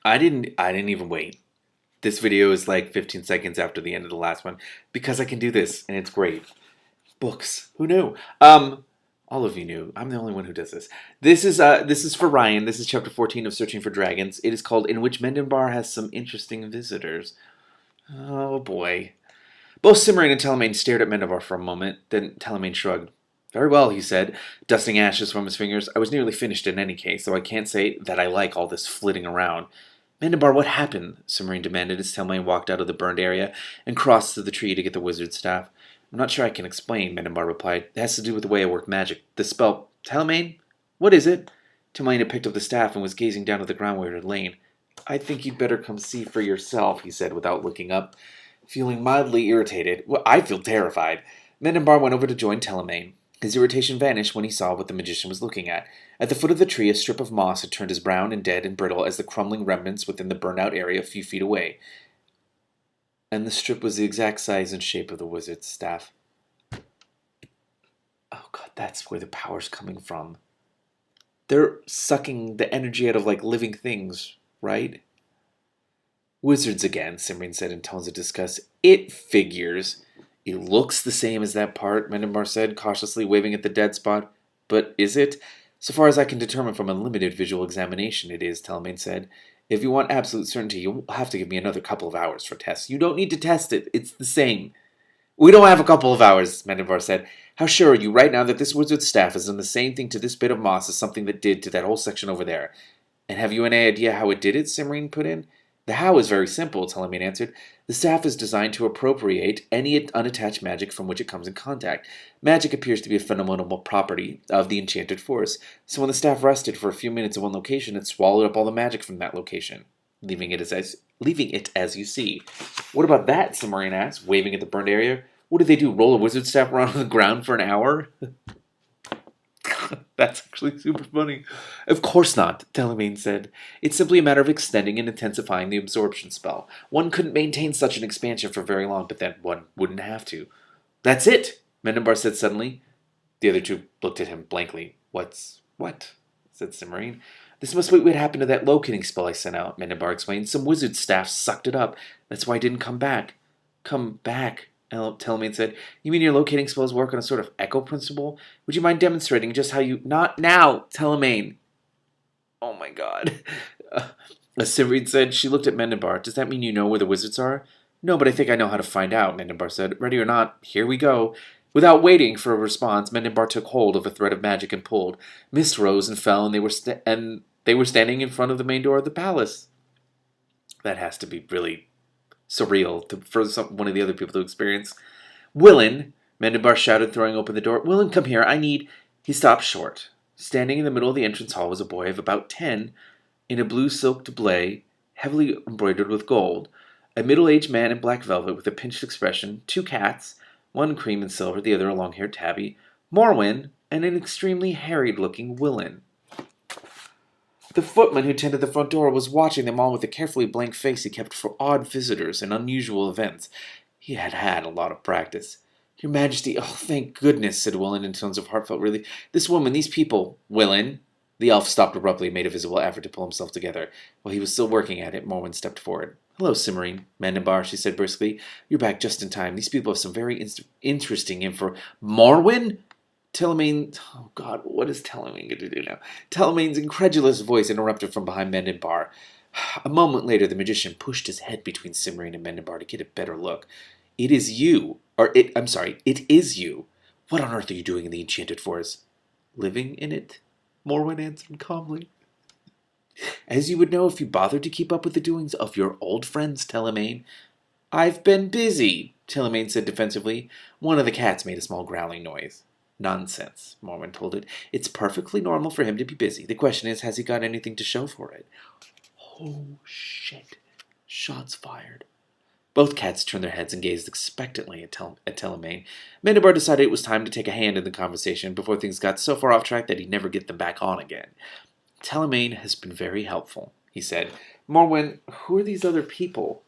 I didn't even wait. This video is like 15 seconds after the end of the last one because I can do this and it's great. Books. Who knew? All of you knew. I'm the only one who does this. This is for Ryan. This is chapter 14 of Searching for Dragons. It is called In Which Mendenbar Has Some Interesting Visitors. Oh boy. Both Cimmerian and Telemaine stared at Mendenbar for a moment, then Telemaine shrugged. Very well, he said, dusting ashes from his fingers. I was nearly finished in any case, so I can't say that I like all this flitting around. Mendenbar, what happened? Cimmerian demanded as Telemaine walked out of the burned area and crossed to the tree to get the wizard's staff. I'm not sure I can explain, Mendenbar replied. It has to do with the way I work magic. The spell... Telemaine? What is it? Telemaine had picked up the staff and was gazing down at the ground where it had lain. I think you'd better come see for yourself, he said without looking up. Feeling mildly irritated, well, I feel terrified, Mendenbar went over to join Telemaine. His irritation vanished when he saw what the magician was looking at. At the foot of the tree, a strip of moss had turned as brown and dead and brittle as the crumbling remnants within the burnt-out area a few feet away. And the strip was the exact size and shape of the wizard's staff. Oh god, that's where the power's coming from. They're sucking the energy out of, like, living things, right? Wizards again, Cimmerian said in tones of disgust. It figures. It looks the same as that part, Mendenbar said, cautiously waving at the dead spot. But is it? So far as I can determine from a limited visual examination, it is, Telemaine said. If you want absolute certainty, you'll have to give me another couple of hours for tests. You don't need to test it. It's the same. We don't have a couple of hours, Mendenbar said. How sure are you right now that this wizard's staff has done the same thing to this bit of moss as something that did to that whole section over there? And have you any idea how it did it? Cimmerian put in. The how is very simple, Telemaine answered. The staff is designed to appropriate any unattached magic from which it comes in contact. Magic appears to be a fundamental property of the enchanted forest, so when the staff rested for a few minutes in one location, it swallowed up all the magic from that location, leaving it as you see. What about that? Cimmerian asked, waving at the burned area. What did they do, roll a wizard staff around on the ground for an hour? That's actually super funny. Of course not, Telemaine said. It's simply a matter of extending and intensifying the absorption spell. One couldn't maintain such an expansion for very long, but then one wouldn't have to. That's it, Mendenbar said suddenly. The other two looked at him blankly. What? Said Cimmerian. This must be what happened to that locating spell I sent out, Mendenbar explained. Some wizard staff sucked it up. That's why I didn't come back. Come back? Telemaine said. You mean your locating spells work on a sort of echo principle? Would you mind demonstrating just how you... Not now, Telemaine. Oh my god. As Cimmerian said, she looked at Mendenbar. Does that mean you know where the wizards are? No, but I think I know how to find out, Mendenbar said. Ready or not, here we go. Without waiting for a response, Mendenbar took hold of a thread of magic and pulled. Mist rose and fell, and they were standing in front of the main door of the palace. That has to be really surreal for one of the other people to experience. Willin, Mendenbar shouted, throwing open the door. Willin, come here. He stopped short. Standing in the middle of the entrance hall was a boy of about 10 in a blue silk doublet, heavily embroidered with gold. A middle-aged man in black velvet with a pinched expression, 2 cats, one cream and silver, the other a long-haired tabby, Morwen, and an extremely harried-looking Willin. The footman who tended the front door was watching them all with a carefully blank face he kept for odd visitors and unusual events. He had had a lot of practice. Your Majesty, oh, thank goodness, said Willin in tones of heartfelt relief. This woman, these people... Willin. The elf stopped abruptly and made a visible effort to pull himself together. While he was still working at it, Morwen stepped forward. Hello, Cimmerian. Mendenbar, she said briskly. You're back just in time. These people have some very interesting info. Morwen? Telemaine... Oh, God, what is Telemaine going to do now? Telemaine's incredulous voice interrupted from behind Mendenbar. A moment later, the magician pushed his head between Cimmerian and Mendenbar to get a better look. It is you. It is you. What on earth are you doing in the enchanted forest? Living in it, Morwen answered calmly. As you would know if you bothered to keep up with the doings of your old friends, Telemaine. I've been busy, Telemaine said defensively. One of the cats made a small growling noise. Nonsense, Morwen told it. It's perfectly normal for him to be busy. The question is, has he got anything to show for it? Oh, shit. Shots fired. Both cats turned their heads and gazed expectantly at Telemaine. Mendenbar decided it was time to take a hand in the conversation before things got so far off track that he'd never get them back on again. Telemaine has been very helpful, he said. Morwen, who are these other people?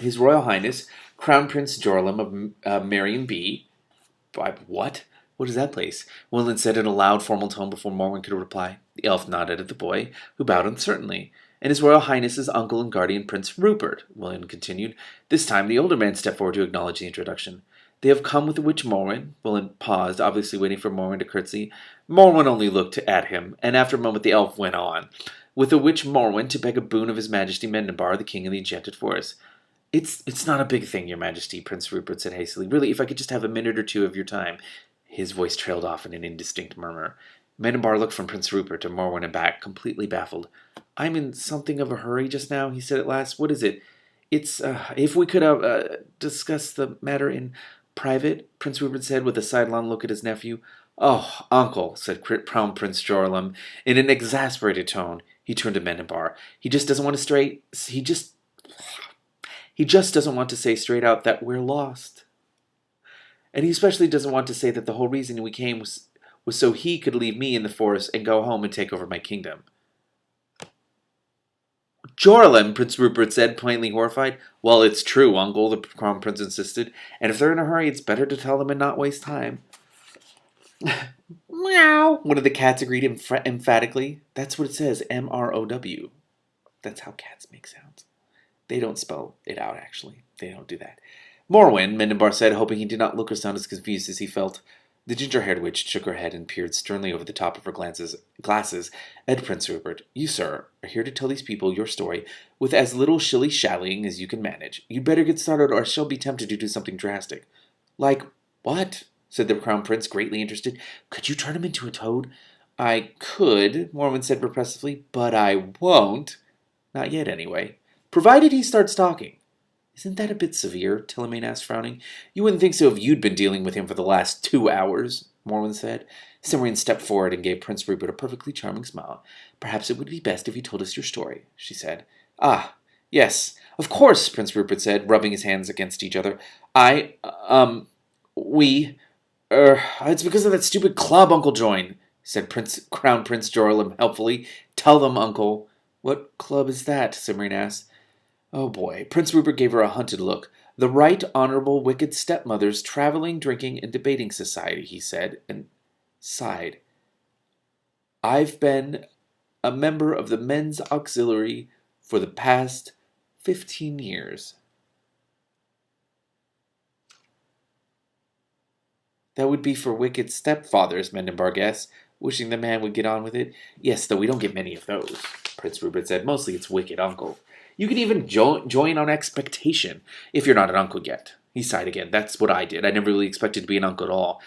His Royal Highness, Crown Prince Jorlem of Marion B. What? What is that place? Willin said in a loud, formal tone before Morwen could reply. The elf nodded at the boy, who bowed uncertainly. and His Royal Highness's uncle and guardian, Prince Rupert, William continued. This time the older man stepped forward to acknowledge the introduction. They have come with the witch Morwen. William paused, obviously waiting for Morwen to curtsy. Morwen only looked at him, and after a moment the elf went on. With the witch Morwen to beg a boon of His Majesty Mendenbar, the king of the enchanted forest. It's not a big thing, Your Majesty, Prince Rupert said hastily. Really, if I could just have a minute or two of your time. His voice trailed off in an indistinct murmur. Mendenbar looked from Prince Rupert to Morwen and back, completely baffled. I'm in something of a hurry just now, he said at last. What is it? It's, if we could discuss the matter in private, Prince Rupert said with a sidelong look at his nephew. Oh, uncle, said Crown Prince Jorlum in an exasperated tone. He turned to Mendenbar. He just doesn't want to say straight out that we're lost. And he especially doesn't want to say that the whole reason we came was so he could leave me in the forest and go home and take over my kingdom. Jorlum, Prince Rupert said, plainly horrified. Well, it's true, uncle, the Crown Prince insisted. And if they're in a hurry, it's better to tell them and not waste time. Meow, one of the cats agreed emphatically. That's what it says, M-R-O-W. That's how cats make sounds. They don't spell it out, actually. They don't do that. Morwen, Mendenbar said, hoping he did not look or sound as confused as he felt. The ginger-haired witch shook her head and peered sternly over the top of her glasses at Prince Rupert. You, sir, are here to tell these people your story with as little shilly-shallying as you can manage. You'd better get started or I shall be tempted to do something drastic. Like what? Said the Crown Prince, greatly interested. Could you turn him into a toad? I could, Morwen said repressively, but I won't. Not yet, anyway. Provided he starts talking. Isn't that a bit severe? Tillermaine asked, frowning. You wouldn't think so if you'd been dealing with him for the last 2 hours, Morwen said. Cimmerian stepped forward and gave Prince Rupert a perfectly charming smile. Perhaps it would be best if you told us your story, she said. Ah, yes, of course, Prince Rupert said, rubbing his hands against each other. It's because of that stupid club Uncle joined, said Crown Prince Jorlum helpfully. Tell them, Uncle. What club is that? Cimmerian asked. Oh boy. Prince Rupert gave her a hunted look. The Right Honorable Wicked Stepmother's Traveling, Drinking, and Debating Society, he said, and sighed. I've been a member of the Men's Auxiliary for the past 15 years. That would be for wicked stepfathers, Mendenbar guessed, wishing the man would get on with it. Yes, though we don't get many of those, Prince Rupert said. Mostly it's wicked uncle. You can even join on expectation, if you're not an uncle yet. He sighed again. That's what I did. I never really expected to be an uncle at all.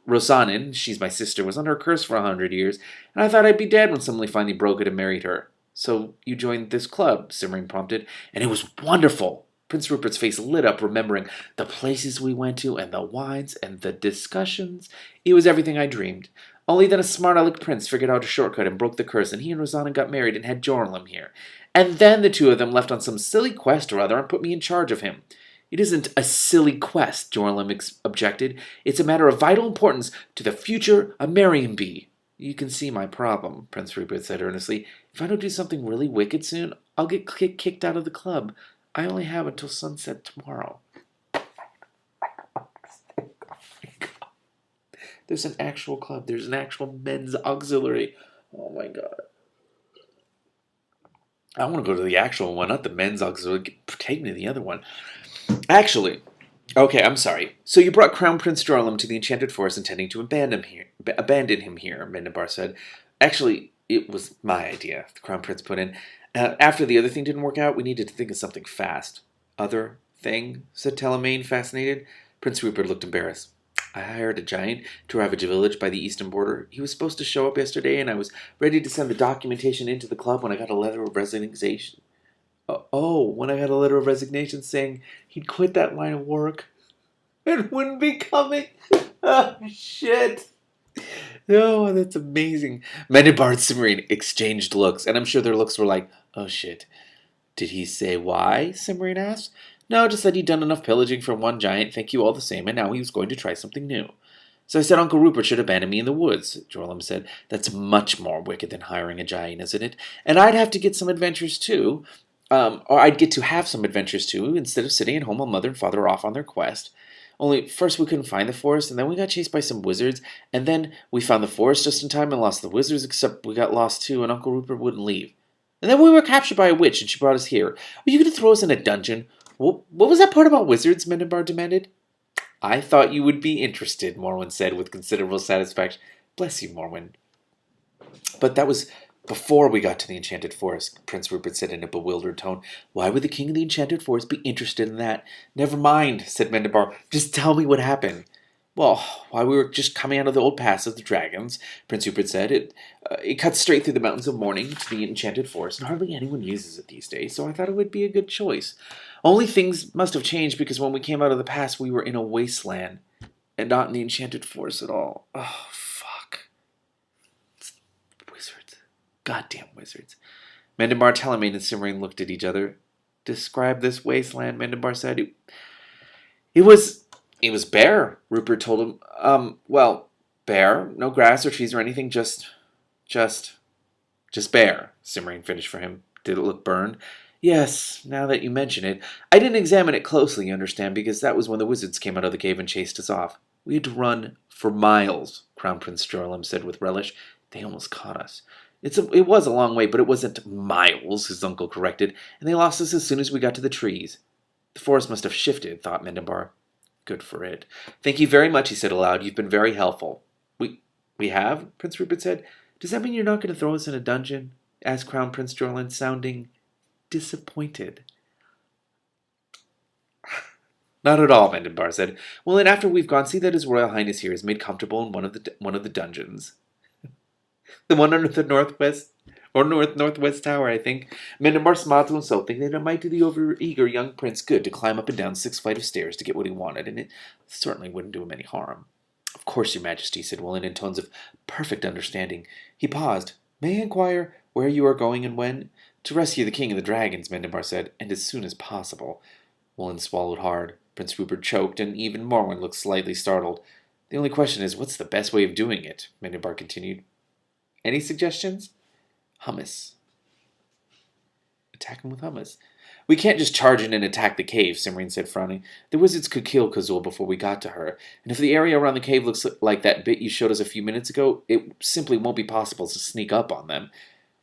Rosanin, she's my sister, was under a curse for 100 years, and I thought I'd be dead when somebody finally broke it and married her. So you joined this club, Cimmerian prompted, and it was wonderful. Prince Rupert's face lit up, remembering the places we went to, and the wines, and the discussions. It was everything I dreamed. Only then a smart aleck prince figured out a shortcut and broke the curse, and he and Rosanna got married and had Jorlum here. And then the two of them left on some silly quest or other and put me in charge of him. It isn't a silly quest, Jorlum objected. It's a matter of vital importance to the future of Marienby. You can see my problem, Prince Rupert said earnestly. If I don't do something really wicked soon, I'll get kicked out of the club. I only have until sunset tomorrow. There's an actual club. There's an actual men's auxiliary. Oh my god. I want to go to the actual one, not the men's auxiliary. Take me to the other one. Actually, okay, I'm sorry. So you brought Crown Prince Jorlum to the Enchanted Forest intending to abandon him here, Mendenbar said. Actually, it was my idea, the Crown Prince put in. After the other thing didn't work out, we needed to think of something fast. Other thing? Said Telemaine, fascinated. Prince Rupert looked embarrassed. I hired a giant to ravage a village by the eastern border. He was supposed to show up yesterday, and I was ready to send the documentation into the club when I got a letter of resignation. When I got a letter of resignation saying he'd quit that line of work and wouldn't be coming. Oh, shit. Oh, that's amazing. Mendenbar and Cimmerian exchanged looks, and I'm sure their looks were like, oh, shit. Did he say why? Cimmerian asked. No, just that he'd done enough pillaging from one giant, thank you all the same, and now he was going to try something new. So I said Uncle Rupert should abandon me in the woods, Jorlum said. That's much more wicked than hiring a giant, isn't it? And I'd have to get some adventures, too. Or I'd get to have some adventures, too, instead of sitting at home while Mother and Father are off on their quest. Only, first we couldn't find the forest, and then we got chased by some wizards, and then we found the forest just in time and lost the wizards, except we got lost, too, and Uncle Rupert wouldn't leave. And then we were captured by a witch, and she brought us here. Are you going to throw us in a dungeon? What was that part about wizards? Mendenbar demanded. I thought you would be interested, Morwen said with considerable satisfaction. Bless you, Morwen. But that was before we got to the Enchanted Forest, Prince Rupert said in a bewildered tone. Why would the king of the Enchanted Forest be interested in that? Never mind, said Mendenbar. Just tell me what happened. Well, while we were just coming out of the old pass of the dragons, Prince Rupert said, it cuts straight through the mountains of morning to the Enchanted Forest, and hardly anyone uses it these days, so I thought it would be a good choice. Only things must have changed because when we came out of the pass, we were in a wasteland, and not in the Enchanted Forest at all. Oh, fuck. Wizards. Goddamn wizards. Mendenbar, Telemaine, and Cimmerian looked at each other. Describe this wasteland, Mendenbar said. It was bare, Rupert told him. Well, bare. No grass or trees or anything, just bare, Cimmerian finished for him. Did it look burned? Yes, now that you mention it. I didn't examine it closely, you understand, because that was when the wizards came out of the cave and chased us off. We had to run for miles, Crown Prince Jorlem said with relish. They almost caught us. It was a long way, but it wasn't miles, his uncle corrected, and they lost us as soon as we got to the trees. The forest must have shifted, thought Mendenbar. Good for it. Thank you very much, he said aloud. You've been very helpful. We have? Prince Rupert said. Does that mean you're not going to throw us in a dungeon? Asked Crown Prince Jorlin, sounding disappointed. Not at all, Mendenbar said. Well, then after we've gone, see that His Royal Highness here is made comfortable in one of the dungeons. The one under the northwest or northwest tower, I think. Mendenbar smiled to himself, thinking that it might do the over-eager young prince good to climb up and down 6 flights of stairs to get what he wanted, and it certainly wouldn't do him any harm. Of course, Your Majesty, said Willin in tones of perfect understanding. He paused. May I inquire where you are going and when? To rescue the king of the dragons, Mendenbar said, and as soon as possible. Willin swallowed hard. Prince Rupert choked, and even Morwen looked slightly startled. The only question is, what's the best way of doing it? Mendenbar continued. Any suggestions? Hummus. Attack him with hummus. We can't just charge in and attack the cave, Cimmerian said, frowning. The wizards could kill Kazul before we got to her, and if the area around the cave looks like that bit you showed us a few minutes ago, it simply won't be possible to sneak up on them.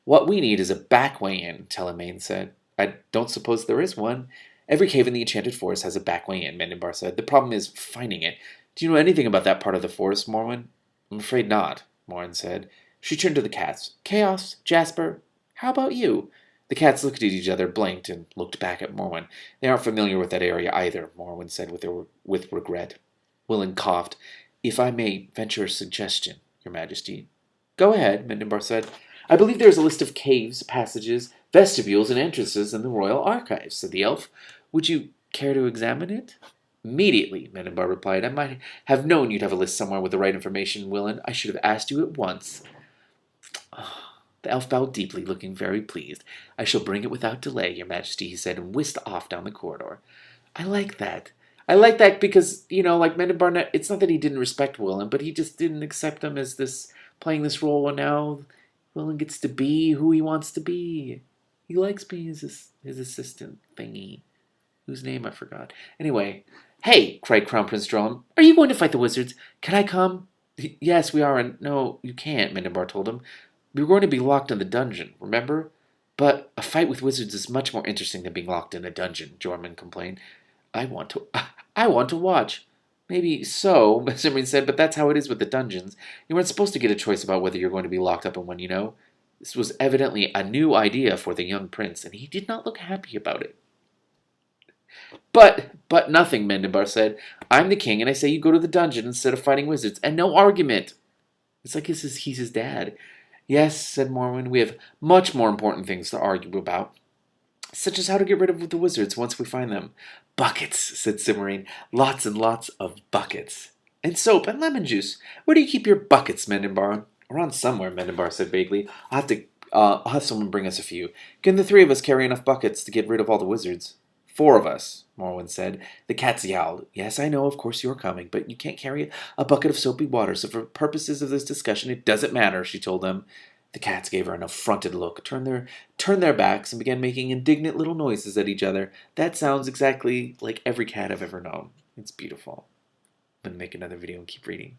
What we need is a back way in, Telemaine said. I don't suppose there is one. Every cave in the Enchanted Forest has a back way in, Mendenbar said. The problem is finding it. Do you know anything about that part of the forest, Morwen? I'm afraid not, Morwen said. She turned to the cats. Chaos, Jasper, how about you? The cats looked at each other, blinked, and looked back at Morwen. They aren't familiar with that area either, Morwen said with regret. Willin coughed. If I may venture a suggestion, Your Majesty. Go ahead, Mendenbar said. I believe there is a list of caves, passages, vestibules, and entrances in the royal archives, said the elf. Would you care to examine it? Immediately, Mendenbar replied. I might have known you'd have a list somewhere with the right information, Willin. I should have asked you at once. The elf bowed deeply, looking very pleased. I shall bring it without delay, Your Majesty, he said, and whisked off down the corridor. I like that. I like that because, like Mendenbar, it's not that he didn't respect Willin, but he just didn't accept him as playing this role, and now Willin gets to be who he wants to be. He likes being his assistant thingy, whose name I forgot. Anyway, hey, cried Crown Prince Jorlem, are you going to fight the wizards? Can I come? Yes, we are, and no, you can't, Mendenbar told him. We were going to be locked in the dungeon, remember? But a fight with wizards is much more interesting than being locked in a dungeon, Jorman complained. I want to watch. Maybe so, Cimmerian said, but that's how it is with the dungeons. You weren't supposed to get a choice about whether you're going to be locked up in one, This was evidently a new idea for the young prince, and he did not look happy about it. But nothing, Mendenbar said. I'm the king, and I say you go to the dungeon instead of fighting wizards, and no argument. It's like he's his dad. Yes, said Morwen, we have much more important things to argue about, such as how to get rid of the wizards once we find them. Buckets, said Cimmerian. Lots and lots of buckets. And soap and lemon juice. Where do you keep your buckets, Mendenbar? Around somewhere, Mendenbar said vaguely. I'll have someone bring us a few. Can the 3 of us carry enough buckets to get rid of all the wizards? 4 of us, Morwen said. The cats yowled. Yes, I know, of course you're coming, but you can't carry a bucket of soapy water, so for purposes of this discussion, it doesn't matter, she told them. The cats gave her an affronted look, turned their backs, and began making indignant little noises at each other. That sounds exactly like every cat I've ever known. It's beautiful. I'm going to make another video and keep reading.